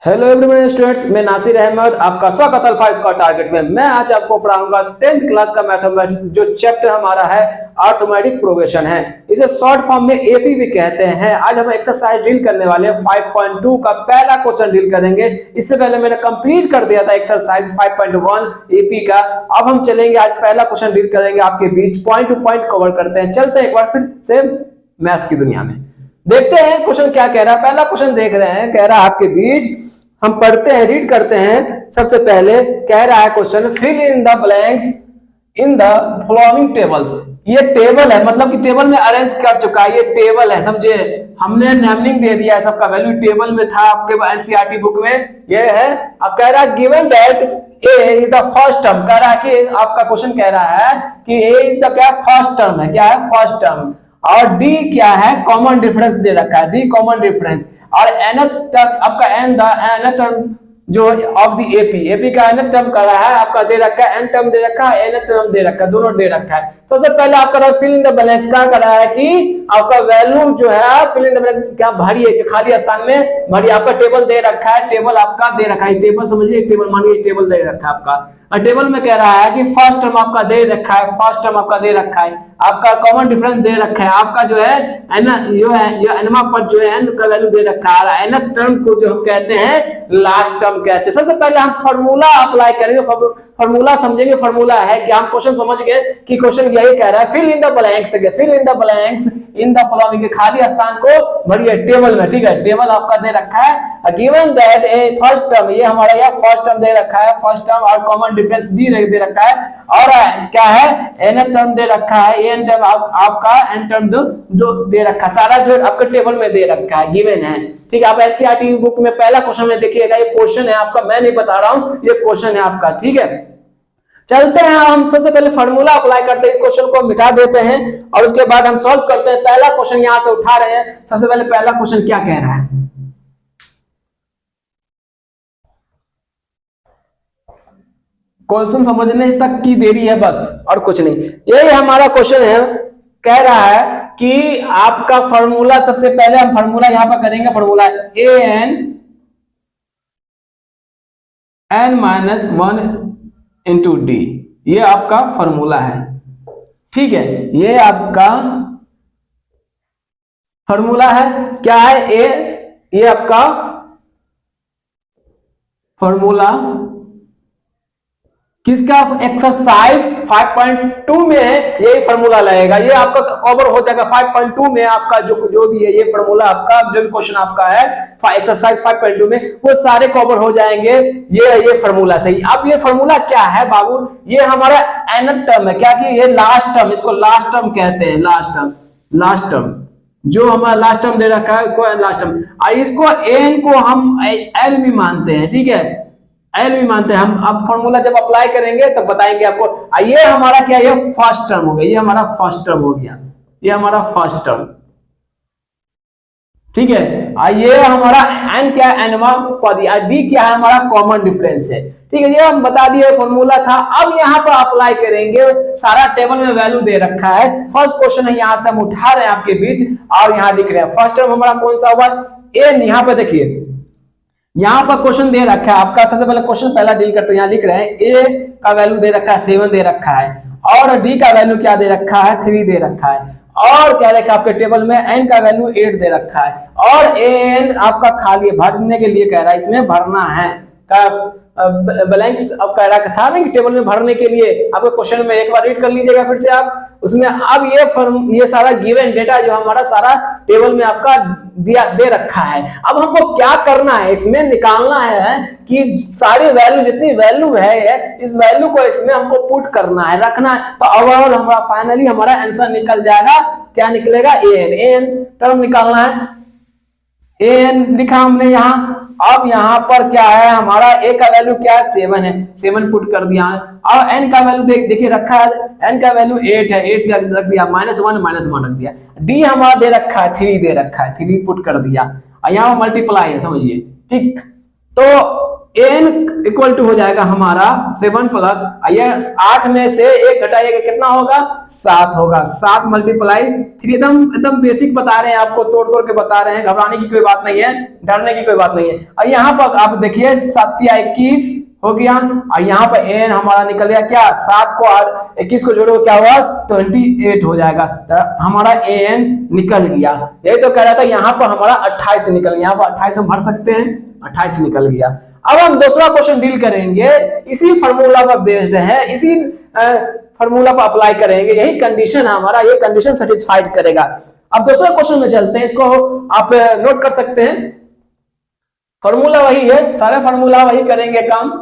Hello everyone students, मैं नासिर अहमद आपका स्वागत है अल्फा स्क्वायर टारगेट में। मैं आज आपको पढ़ाऊंगा 10th क्लास का मैथमेटिक्स, जो चैप्टर हमारा है अरिथमेटिक प्रोग्रेशन है। इसे शॉर्ट फॉर्म में एपी भी कहते हैं। आज हम एक्सरसाइज डील करने वाले हैं 5.2 का पहला क्वेश्चन डील करेंगे। इससे पहले मैंने कंप्लीट कर दिया था एक्सरसाइज 5.1 एपी का। अब हम चलेंगे, आज पहला क्वेश्चन डील करेंगे आपके बीच, पॉइंट टू पॉइंट कवर करते हैं। चलते हैं एक बार फिर से मैथ्स की दुनिया में, देखते हैं क्वेश्चन क्या कह रहा है। पहला क्वेश्चन देख रहे हैं, कह रहा है आपके बीच, हम पढ़ते हैं, रीड करते हैं। सबसे पहले कह रहा है question, fill in the blanks in the following tables. ये टेबल है, मतलब कि टेबल में अरेंज कर चुका है, ये टेबल है, समझे। हमने नेमिंग दे दिया है, सबका वैल्यू टेबल में था आपके एनसीईआरटी बुक में, ये है। अब कह रहा है given that A is the first term, कह रहा है कि आपका क्वेश्चन कह रहा है कि ए इज द क्या फर्स्ट टर्म है, क्या है फर्स्ट टर्म, और डी क्या है कॉमन डिफरेंस दे रखा है, डी कॉमन डिफरेंस, और nth टर्म आपका nth टर्म जो ऑफ द एपी का nth टर्म कर रहा है, आपका दे रखा है, n टर्म दे रखा है, nth टर्म दे रखा है, दोनों दे रखा है। तो सबसे पहले आपका फिल इन द ब्लैंक्स क्या कर रहा है कि आपका वैल्यू जो है फिल इन द ब्लैंक्स क्या भरिए, खाली स्थान में भरिए। आपका टेबल दे रखा है, टेबल आपका दे रखा है, टेबल समझिए, टेबल मानिए टेबल दे रखा है आपका, और टेबल में कह रहा है कि फर्स्ट टर्म आपका दे रखा है, फर्स्ट टर्म आपका दे रखा है, आपका कॉमन डिफरेंस दे रखा है, आपका जो है एन जो है ये एनमा पर जो है एन का वैल्यू दे रखा है, और एन टर्म को जो हम कहते हैं लास्ट टर्म कहते हैं। सबसे पहले हम फार्मूला अप्लाई करेंगे, फार्मूला समझेंगे। फार्मूला है कि हम क्वेश्चन समझ गए कि क्वेश्चन यही कह रहा है, fill in the blanks, fill in the blanks in the following, खाली स्थान को भरिए टेबल में, ठीक है। टेबल आपका दे रखा है, given that A first term, ये हमारा यह फर्स्ट टर्म दे रखा है, फर्स्ट टर्म और कॉमन डिफरेंस डी दे रखा है, और क्या है एन टर्म दे रखा है, एन टर्म आपका एन टर्म जो दे रखा है, सारा जो आपके टेबल में दे रखा है, गिवन है, ठीक है। आप एनसीईआरटी बुक में पहला क्वेश्चन में देखिएगा, ये क्वेश्चन है आपका, मैं नहीं बता रहा हूं, ये क्वेश्चन है आपका, ठीक है। चलते हैं, हम सबसे पहले फार्मूला अप्लाई करते हैं, इस क्वेश्चन को मिटा देते हैं और उसके बाद हम सॉल्व करते हैं। पहला क्वेश्चन यहां से उठा रहे हैं। सबसे पहले पहला क्वेश्चन क्या कह रहा है, क्वेश्चन समझने तक की देरी है बस, और कुछ नहीं। यही हमारा क्वेश्चन है, कह रहा है कि आपका फार्मूला, सबसे पहले हम फार्मूला यहां पर करेंगे, formula A N minus 1 into D, ये आपका फॉर्मूला है, ठीक है। ये आपका फॉर्मूला है, क्या है ए, ये आपका फॉर्मूला किसका, एक्सरसाइज 5.2 में है, यही फॉर्मूला लगेगा, ये आपका कवर हो जाएगा 5.2 में। आपका जो भी है ये फॉर्मूला, आपका जो भी क्वेश्चन आपका है एक्सरसाइज 5.2 में, वो सारे कवर हो जाएंगे ये फॉर्मूला से ही। अब ये फॉर्मूला क्या है बाबू, ये हमारा nth टर्म है, क्या कि ये लास्ट टर्म, इसको लास्ट टर्म कहते हैं, लास्ट टर्म जो हमारा लास्ट टर्म दे रखा है उसको लास्ट टर्म, और इसको एन को हम एल भी मानते हैं, ठीक है, एल भी मानते हैं हम। अब फॉर्मूला जब अप्लाई करेंगे तब बताएंगे आपको। ये हमारा क्या, ये फर्स्ट टर्म हो गया, ये हमारा फर्स्ट टर्म हो गया, ये हमारा फर्स्ट टर्म, ठीक है। ये हमारा एन क्या है, एनवा पद, डी क्या है हमारा कॉमन डिफरेंस है, ठीक है। ये हम बता दिए फॉर्मूला था। अब यहाँ पर अप्लाई करेंगे, सारा टेबल में वैल्यू दे रखा है। फर्स्ट क्वेश्चन है, यहाँ से हम उठा रहे हैं आपके बीच और यहाँ लिख रहे हैं। फर्स्ट टर्म हमारा कौन सा हुआ, एन, यहाँ पे देखिए, यहाँ पर क्वेश्चन दे रखा है आपका। सबसे पहले क्वेश्चन पहला डील करते हैं, यहाँ लिख रहे हैं ए का वैल्यू दे रखा है 7 दे रखा है, और डी का वैल्यू क्या दे रखा है 3 दे रखा है, और क्या रखा आपके टेबल में एन का वैल्यू 8 दे रखा है, और एन आपका खाली भरने के लिए कह रहा है, इसमें भरना है का ब्लैंक्स अब कह रहा था ना कि टेबल में भरने के लिए। आपको क्वेश्चन में एक बार रीड कर लीजिएगा फिर से आप उसमें। अब ये सारा गिवन डेटा जो हमारा सारा टेबल में आपका दे रखा है। अब हमको क्या करना है, इसमें निकालना है कि सारी वैल्यू, जितनी वैल्यू है, इस वैल्यू को इसमें हमको पुट करना है, रखना है। तो ओवरऑल हमारा फाइनली हमारा आंसर निकल जाएगा, क्या निकलेगा, एन टर्म निकालना है, एन लिखा हमने यहाँ। अब यहाँ पर क्या है, हमारा ए का वैल्यू क्या है 7 है, 7 पुट कर दिया है, और एन का वैल्यू देखिए रखा है, एन का वैल्यू 8 है, 8 रख दिया, -1 रख दिया। डी हमारा दे रखा है 3 दे रखा है, 3 पुट कर दिया, और यहाँ मल्टीप्लाई है, समझिए, ठीक। तो n इक्वल टू हो जाएगा हमारा 7 प्लस ये 8 में से 1 घटाइएगा कितना होगा 7 होगा। 7 मल्टीप्लाई 3 एकदम बेसिक बता रहे हैं आपको, तोड़ तोड़ के बता रहे हैं, घबराने की कोई बात नहीं है, डरने की कोई बात नहीं है। और यहाँ पर आप देखिए 7 या 21 हो गया और यहाँ पर n हमारा निकल गया क्या 7 को और 21 को जोड़ो क्या हुआ 28 हो जाएगा। तो हमारा an निकल गया। यही तो कह रहा था यहाँ पर हमारा 28 निकल गया, यहाँ पर 28 हम भर सकते हैं, 28 निकल गया। अब हम दूसरा क्वेश्चन डील करेंगे, इसी फॉर्मूला पर बेस्ड है, इसी फॉर्मूला पर अप्लाई करेंगे, यही कंडीशन है हमारा, ये कंडीशन सेटिस्फाइड करेगा। अब दूसरा क्वेश्चन में चलते हैं, इसको आप नोट कर सकते हैं, फॉर्मूला वही है, सारे फॉर्मूला वही करेंगे काम।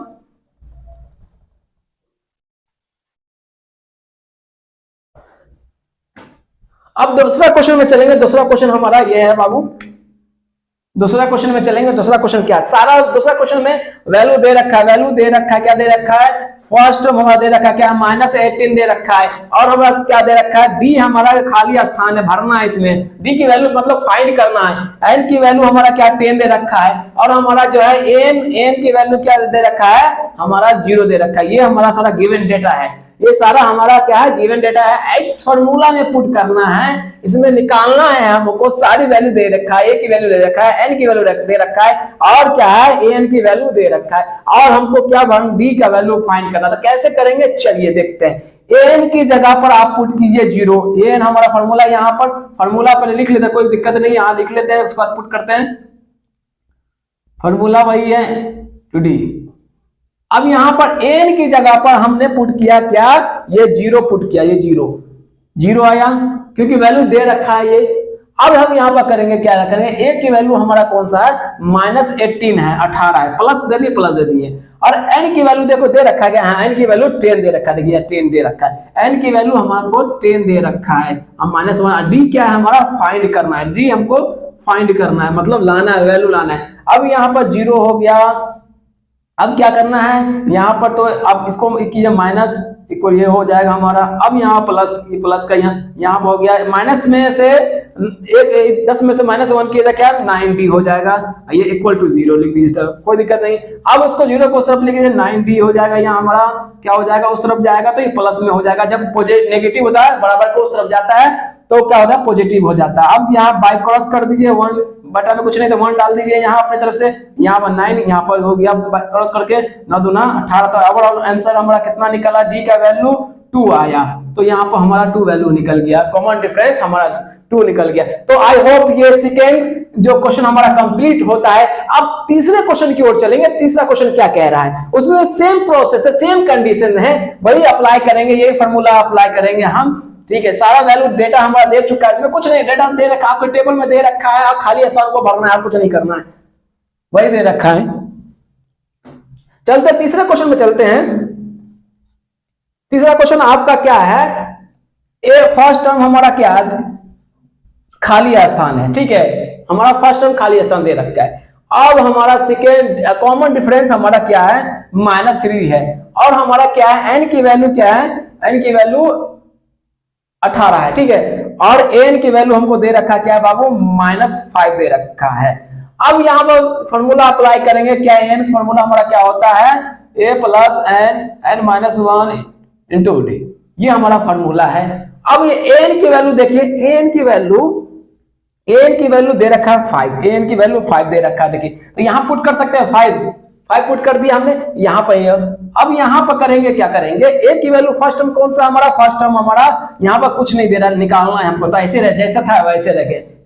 अब दूसरा क्वेश्चन में चलेंगे, दूसरा क्वेश्चन हमारा ये है बाबू, दूसरा क्वेश्चन में चलेंगे। दूसरा क्वेश्चन क्या, सारा दूसरा क्वेश्चन में वैल्यू दे रखा है, वैल्यू दे रखा है, क्या दे रखा है, फर्स्ट टर्म हमारा दे रखा है क्या -18 दे रखा है, और हमारा क्या दे रखा है डी हमारा खाली स्थान है, भरना है इसमें, डी की वैल्यू मतलब फाइंड करना है। एन की वैल्यू हमारा क्या 10 दे रखा है, और हमारा जो है एन की वैल्यू क्या दे रखा है हमारा 0 दे रखा है। ये हमारा सारा गिवन डेटा है, ये सारा हमारा क्या है गिवन डेटा है, इस फॉर्मूला में पुट करना है, इसमें निकालना है हमको। सारी वैल्यू दे रखा है, ए की वैल्यू दे रखा है, एन की वैल्यू दे रखा है, और क्या है एन की वैल्यू दे रखा है, और हमको क्या डी का वैल्यू फाइंड करना था। कैसे करेंगे चलिए देखते हैं। एन की जगह पर आप पुट कीजिए 0, एन हमारा फॉर्मूला यहाँ पर, फॉर्मूला पर लिख लेते हैं, कोई दिक्कत नहीं, यहाँ लिख लेते हैं, उसके बाद पुट करते हैं, फॉर्मूला वही है टू डी। अब यहां पर n की जगह पर हमने पुट किया क्या, ये 0 पुट किया, ये 0 आया क्योंकि वैल्यू दे रखा है ये। अब हम यहां पर करेंगे क्या करेंगे, a की वैल्यू हमारा कौन सा है -18 है, 18 है, प्लस दे दिए, प्लस दे दिए, और n की वैल्यू देखो दे रखा है, हाँ n की वैल्यू 10 दे रखा है, देखिए 10 दे रखा है, n की वैल्यू हमको 10 दे रखा है। अब -1 डी क्या है हमारा फाइंड करना है, डी हमको फाइंड करना है, मतलब लाना है, वैल्यू लाना है। अब यहाँ पर 0 हो गया, अब क्या करना है यहाँ पर, तो अब इसको कीजिए माइनस इक्वल, ये हो जाएगा हमारा। अब यहाँ प्लस का यहाँ हो गया, माइनस में से 10 में से -1 किया क्या 9d हो जाएगा, ये इक्वल टू 0 लिख दीजिए, कोई दिक्कत नहीं। अब उसको 0 को उस तरफ लिखिए, 9d हो जाएगा, यहाँ हमारा क्या हो जाएगा उस तरफ जाएगा तो ये प्लस में हो जाएगा। जब नेगेटिव होता है बराबर को उस तरफ जाता है तो क्या होता है पॉजिटिव हो जाता है। अब यहाँ बाय क्रॉस कर दीजिए, 1 बटा में कुछ नहीं तो 1 डाल दीजिए यहाँ अपनी तरफ से, यहाँ पर 9, यहाँ पर हो गया क्रॉस करके 9 दूना 18, तो अब आंसर हमारा कितना निकला, डी का वैल्यू 2 आया, तो यहाँ पर हमारा 2 वैल्यू निकल गया, कॉमन डिफरेंस हमारा 2 निकल गया। तो आई होप ये सेकेंड जो क्वेश्चन हमारा कंप्लीट होता है। अब तीसरे क्वेश्चन की ओर चलेंगे। तीसरा क्वेश्चन क्या कह रहा है, उसमें सेम प्रोसेस है, सेम कंडीशन है, वही अप्लाई करेंगे, यही फॉर्मूला अप्लाई करेंगे हम, ठीक है। सारा वैल्यू डेटा हमारा दे चुका है, इसमें कुछ नहीं, डेटा दे रखा आपके टेबल में दे रखा है, आप खाली स्थान को भरना है, कुछ नहीं करना है, वही दे रखा है। चलते तीसरे क्वेश्चन में चलते हैं। तीसरा क्वेश्चन आपका क्या है, ए फर्स्ट टर्म हमारा क्या है खाली स्थान है, ठीक है, हमारा फर्स्ट टर्म खाली स्थान दे रखा है। अब हमारा सेकेंड कॉमन डिफरेंस हमारा क्या है -3 है, और हमारा क्या है एन की वैल्यू क्या है, एन की वैल्यू 18 है, ठीक है, और एन की वैल्यू हमको दे रखा क्या है बाबू -5 दे रखा है। अब यहाँ पर फॉर्मूला अप्लाई करेंगे, क्या एन फॉर्मूला हमारा क्या होता है a plus n -1 into D, ये हमारा फॉर्मूला है। अब ये एन की वैल्यू देखिए, एन की वैल्यू दे रखा है 5, एन की वैल्यू 5 दे रखा है, देखिए तो यहाँ पुट कर सकते हैं 5 पुट कर दिया हमने यहाँ पर। अब यहाँ पर करेंगे क्या करेंगे, ए की वैल्यू फर्स्ट टर्म कौन सा हमारा, फर्स्ट टर्म हमारा यहाँ पर कुछ नहीं दे रहा, निकालना है हमको, तो ऐसे जैसा था वैसे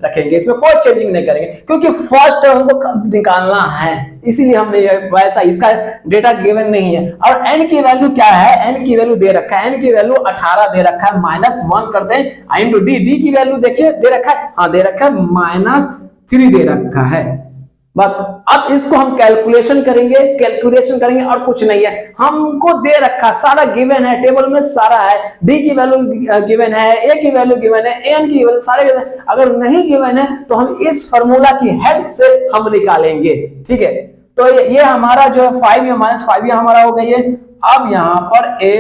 रखेंगे, इसमें कोई चेंजिंग नहीं करेंगे क्योंकि फर्स्ट टर्म हमको निकालना है, इसीलिए हमने वैसा, इसका डेटा गिवन नहीं है। और एन की वैल्यू क्या है, एन की वैल्यू दे रखा है, एन की वैल्यू 18 दे रखा है, -1 कर दें इंटू डी, डी की वैल्यू देखिए दे रखा है, हाँ दे रखा है -3 दे रखा है। बात अब इसको हम कैलकुलेशन करेंगे और कुछ नहीं है, हमको दे रखा सारा गिवन है, टेबल में सारा है, डी की वैल्यू गिवन है, ए की वैल्यू गिवन है, एन की वैल्यू सारे गिवन। अगर नहीं गिवन है तो हम इस फार्मूला की हेल्प से हम निकालेंगे, ठीक है। तो ये हमारा जो है 5 या -5 ये हमारा हो गई है। अब यहाँ पर a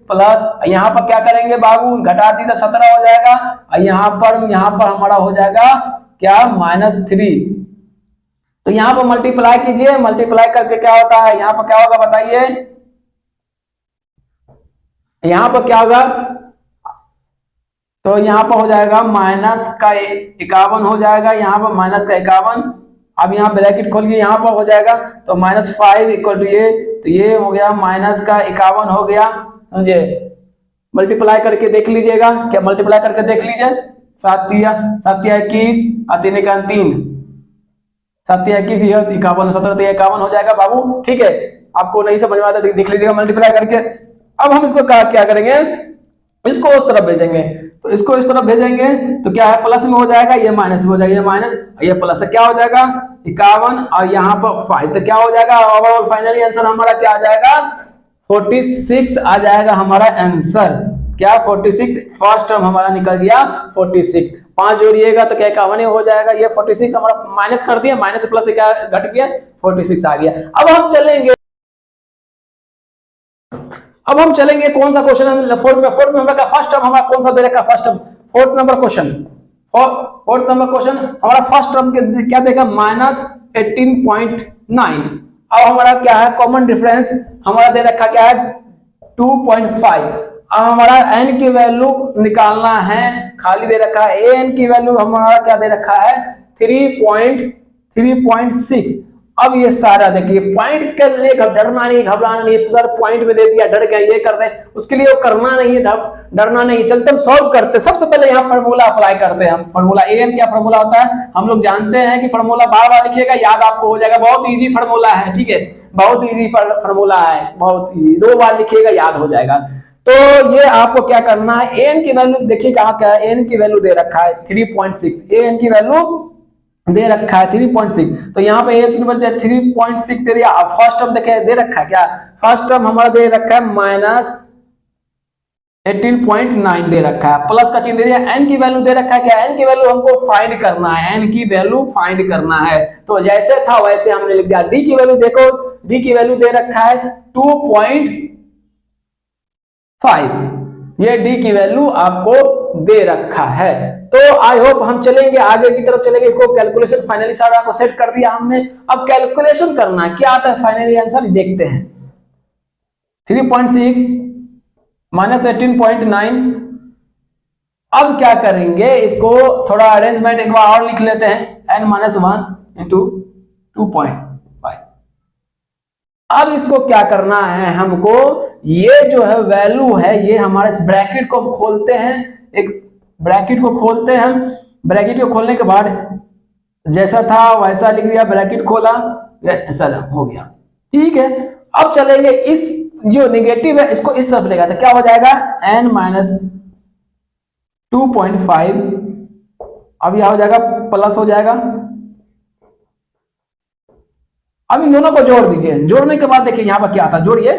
प्लस यहाँ पर क्या करेंगे बाबू, घटा दी तो 17 हो जाएगा, और यहाँ पर हमारा हो जाएगा क्या -3, तो यहाँ पर मल्टीप्लाई कीजिए, मल्टीप्लाई करके क्या होता है, यहाँ पर क्या होगा बताइए, यहाँ पर क्या होगा, तो यहाँ पर हो जाएगा माइनस का 51 हो जाएगा, यहाँ पर माइनस का 51। अब यहाँ ब्रैकेट खोलिए, यहाँ पर हो जाएगा तो -5 इक्वल टू ये, तो ये हो गया माइनस का 51 हो गया, समझे। मल्टीप्लाई करके देख लीजिएगा, क्या मल्टीप्लाई करके देख लीजिए, 7 तिया 21 और 3 का 3, 7 तिया 21, 51, 17 तिया 51 हो जाएगा बाबू, ठीक है। आपको नहीं समझ में आता तो देख लीजिएगा मल्टीप्लाई करके। अब हम इसको क्या करेंगे, इसको उस तरफ भेजेंगे, तो इसको इस तरफ भेजेंगे तो क्या है, प्लस में हो जाएगा, ये माइनस में हो जाएगा, ये माइनस ये प्लस, क्या हो जाएगा 51 और यहाँ पर 5, तो क्या हो जाएगा ओवरऑल फाइनली आंसर हमारा क्या आ जाएगा 46 आ जाएगा हमारा आंसर, क्या 46, फर्स्ट टर्म हमारा निकल गया 46। 5 जोड़िएगा तो क्या 51 हो जाएगा, ये 46 हमारा माइनस कर दिया, माइनस प्लस क्या घट गया 46 आ गया। अब हम चलेंगे कौन सा क्वेश्चन है फोर्थ में हमारा का फर्स्ट टर्म हमारा कौन सा दे रखा, first term fourth number question, fourth number question हमारा फर्स्ट टर्म के क्या देखा -18.9। अब हमारा क्या है कॉमन डिफरेंस हमारा दे रखा क्या है 2.5। अब हमारा n की वैल्यू निकालना है, खाली दे रखा है an की वैल्यू हमारा क्या दे रखा है 3.6। अब ये सारा देखिए पॉइंट के लिए डरना नहीं घबराना नहीं, सर पॉइंट में दे दिया डर गया ये कर रहे हैं, उसके लिए वो करना नहीं है, डरना नहीं। चलते हम सॉल्व करते, सबसे पहले यहाँ फार्मूला अप्लाई करते हैं हम। फार्मूला एन क्या फार्मूला होता है हम लोग जानते हैं कि फार्मूला बार बार लिखिएगा याद आपको हो जाएगा, बहुत इजी फार्मूला है, ठीक है, बहुत इजी फार्मूला है, बहुत इजी, 2 बार लिखिएगा याद हो जाएगा। तो ये आपको क्या करना है, एन की वैल्यू देखिए कहाँ क्या है, एन की वैल्यू दे रखा है 3.6, एन की वैल्यू दे रखा है 3.6, तो यहाँ पे एक नंबर 3.6 दे दिया। अब फर्स्ट टर्म देखे दे रखा है क्या, फर्स्ट टर्म हमारा दे रखा है -18.9 दे रखा है, प्लस का चिन्ह दे दिया, एन की वैल्यू दे रखा है क्या, एन की वैल्यू हमको फाइंड करना है, एन की वैल्यू फाइंड करना है, तो जैसे था वैसे हमने लिख दिया। डी की वैल्यू देखो, डी की वैल्यू दे रखा है 2.5, ये डी की वैल्यू आपको दे रखा है। तो आई होप हम चलेंगे आगे की तरफ चलेंगे, इसको कैलकुलेशन फाइनली सारा को सेट कर दिया हमने, अब कैलकुलेशन करना है, क्या आता है फाइनली आंसर देखते हैं। 3.6 -18.9, अब क्या करेंगे इसको थोड़ा अरेंजमेंट एक बार और लिख लेते हैं, n-1 इंटू 2.5। अब इसको क्या करना है हमको, ये जो है वैल्यू है ये हमारे इस ब्रैकेट को खोलते हैं, एक ब्रैकेट को खोलते हैं, ब्रैकेट को खोलने के बाद जैसा था वैसा लिख दिया, ब्रैकेट खोला ऐसा हो गया, ठीक है। अब चलेंगे इस जो नेगेटिव है इसको इस तरफ लेगा तो क्या हो जाएगा n-2.5, अब यह हो जाएगा प्लस हो जाएगा। अब इन दोनों को जोड़ दीजिए, जोड़ने के बाद देखिए यहां पर क्या आता है, जोड़िए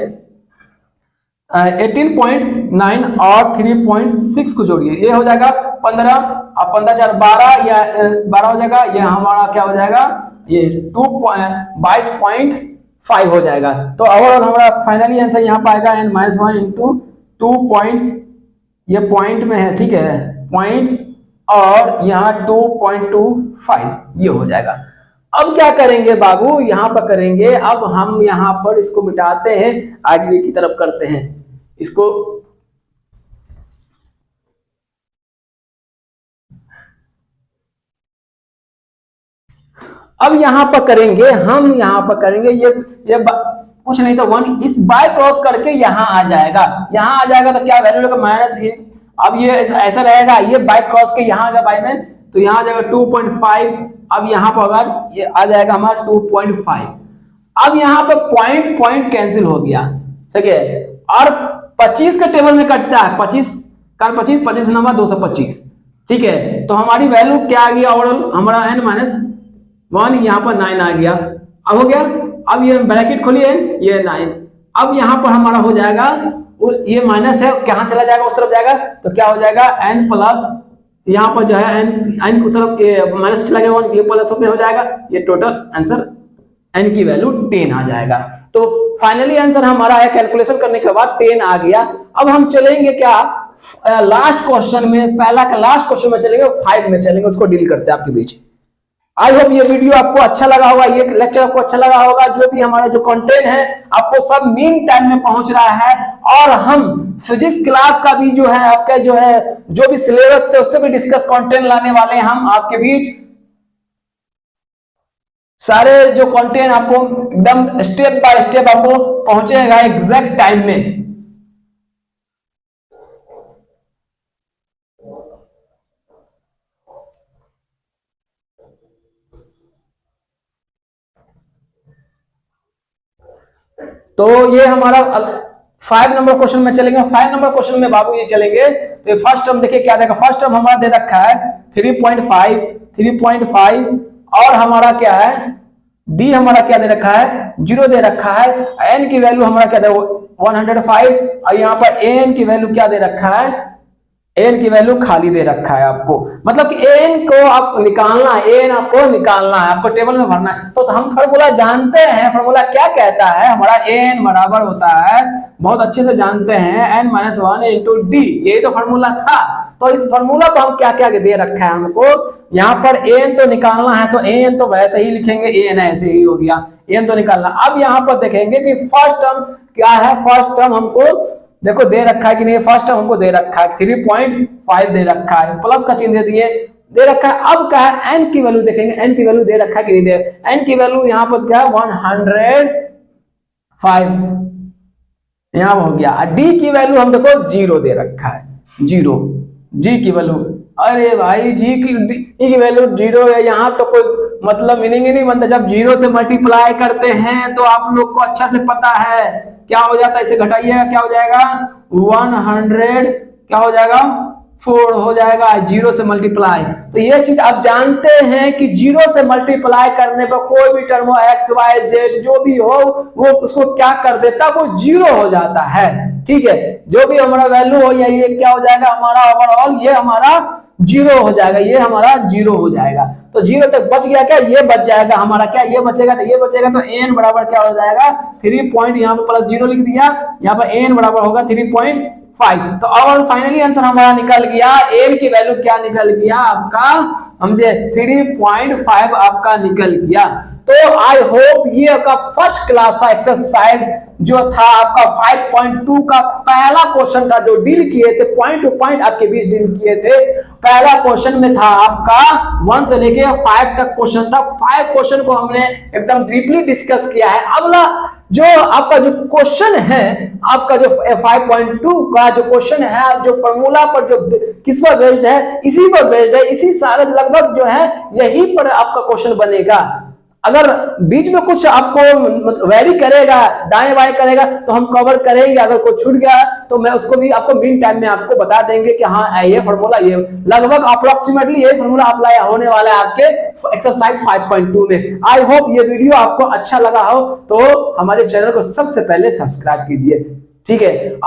18.9 और 3.6 को जोड़िए, ये हो जाएगा 15 और 15 4 12 या 12 हो जाएगा, ये हमारा क्या हो जाएगा ये 22.5 हो जाएगा। तो ओवरऑल हमारा फाइनली आंसर यहाँ पर आएगा n-1 इंटू 2. ये पॉइंट में है, ठीक है, पॉइंट और यहाँ 2.25 ये हो जाएगा। अब क्या करेंगे बाबू, यहां पर करेंगे, अब हम यहां पर इसको मिटाते हैं, आगे की तरफ करते हैं इसको, अब यहां पर करेंगे हम, यहां पर करेंगे ये कुछ नहीं तो 1 इस बाय क्रॉस करके यहां आ जाएगा, यहां आ जाएगा तो क्या वैल्यू होगा -, अब ये ऐसा रहेगा, ये बाय क्रॉस के यहां आ गया बाय में, तो यहां आ जाएगा 2.5, अब यहां पर होगा ये आ जाएगा हमारा 2.5। अब यहां पर पॉइंट कैंसिल हो गया, ठीक है, और 25 के टेबल में कटता है, 25 नंबर 225, ठीक है, तो हमारी वैल्यू क्या आ गया ओवरऑल हमारा n-1, यहां पर 9 आ गया। अब हो गया, अब ये ब्रैकेट खोलिए, ये 9, अब यहां पर हमारा हो जाएगा, ये माइनस है कहां चला जाएगा उस तरफ जाएगा, तो क्या हो जाएगा n प्लस, यहाँ पर जो है n को तरफ माइनस चला गया 1, ये प्लस हो जाएगा, ये टोटल आंसर n की वैल्यू 10 आ जाएगा। तो फाइनली आंसर हमारा है, कैलकुलेशन करने के बाद 10 आ गया। अब हम चलेंगे क्या लास्ट क्वेश्चन में, पहला का लास्ट क्वेश्चन में चलेंगे, 5 में चलेंगे, उसको डील करते हैं आपके बीच। आई होप ये वीडियो आपको अच्छा लगा होगा, ये लेक्चर आपको अच्छा लगा होगा। जो भी हमारा जो कंटेंट है आपको सब मीन टाइम में पहुंच रहा है, और हम फिजिक्स क्लास का भी जो है आपके जो है जो भी सिलेबस है उससे भी डिस्कस कंटेंट लाने वाले हैं हम आपके बीच। सारे जो कंटेंट आपको एकदम स्टेप बाय स्टेप आपको पहुंचेगा एग्जैक्ट टाइम में। तो ये हमारा 5 नंबर क्वेश्चन में चलेंगे। 5 नंबर क्वेश्चन में बाबू ये चलेंगे। तो फर्स्ट टर्म देखिए क्या देगा। फर्स्ट टर्म हमारा दे रखा है 3.5 और हमारा क्या है डी हमारा क्या दे रखा है 0 दे रखा है। एन की वैल्यू हमारा क्या दे 105, और यहाँ पर एन की वैल्यू क्या दे रखा है, एन की वैल्यू खाली दे रखा है आपको। मतलब कि एन को आप निकालना है, एन आपको निकालना है, आपको टेबल में भरना है। तो हम फॉर्मूला जानते हैं, फॉर्मूला क्या कहता है हमारा एन बराबर होता है, बहुत अच्छे से जानते हैं, एन माइनस 1 इंटू डी, यही तो फॉर्मूला था। तो इस फॉर्मूला को हम क्या क्या दे रखा है हमको, यहाँ पर एन तो निकालना है, तो एन तो वैसे ही लिखेंगे, एन ऐसे ही हो गया, एन तो निकालना। अब यहाँ पर देखेंगे कि फर्स्ट टर्म क्या है। फर्स्ट टर्म हमको देखो दे रखा है कि नहीं, फर्स्ट टर्म हमको दे रखा है 3.5 दे रखा है, प्लस का चिन्ह दे दिए, दे रखा है। अब क्या है एन की वैल्यू देखेंगे, एन की वैल्यू दे रखा है कि नहीं दे, एन की वैल्यू यहाँ पर क्या है 105, यहाँ हो गया। डी की वैल्यू हम देखो 0 दे रखा है, 0 जी की वैल्यू, अरे भाई जी की वैल्यू 0 है, यहाँ तो कोई मतलब मीनिंग ही नहीं बनता। जब 0 से मल्टीप्लाई करते हैं तो आप लोग को अच्छा से पता है क्या हो जाता है, इसे घटाइएगा क्या हो जाएगा 100, क्या हो जाएगा 4 हो जाएगा 0 से मल्टीप्लाई। तो ये चीज आप जानते हैं कि 0 से मल्टीप्लाई करने पर कोई भी टर्म हो एक्स वाई जेड जो भी हो वो उसको क्या कर देता, वो 0 हो जाता है। ठीक है, जो भी हमारा वैल्यू हो या ये क्या हो जाएगा हमारा ओवरऑल, ये हमारा 0 हो जाएगा, ये हमारा 0 हो जाएगा। तो 0 तक बच गया, क्या ये बच जाएगा हमारा, क्या ये बचेगा, तो ये बचेगा। तो एन बराबर क्या हो जाएगा 3 पॉइंट, यहाँ पर प्लस 0 लिख दिया, यहाँ पर एन बराबर होगा 3.5। तो और फाइनली आंसर हमारा निकल गया, एन की वैल्यू क्या निकल गया आपका, समझे 3.5 आपका निकल गया। तो आई होप ये आपका फर्स्ट क्लास था एक्सरसाइज जो था आपका 5.2 का पहला क्वेश्चन था, जो डील किए थे पॉइंट टू पॉइंट आपके बीच डील किए थे। पहला क्वेश्चन में था आपका 1 से लेके 5 तक क्वेश्चन था। 5 क्वेश्चन को हमने एकदम डीपली डिस्कस किया है। अगला जो आपका जो क्वेश्चन है आपका जो 5.2 का जो क्वेश्चन है, जो फॉर्मूला पर जो किस पर बेस्ड है, इसी पर बेस्ड है, इसी सारे लगभग जो है यही पर आपका क्वेश्चन बनेगा। अगर बीच में कुछ आपको वेरी करेगा, दाएं बाएं करेगा तो हम कवर करेंगे, अगर कोई छूट गया तो मैं उसको भी आपको मीन टाइम में आपको बता देंगे कि हाँ ये फॉर्मूला, ये लगभग अप्रोक्सीमेटली ये फॉर्मूला अप्लाई होने वाला है आपके एक्सरसाइज 5.2 में। आई होप ये वीडियो आपको अच्छा लगा हो, तो हमारे चैनल को सबसे पहले सब्सक्राइब कीजिए। ठीक है।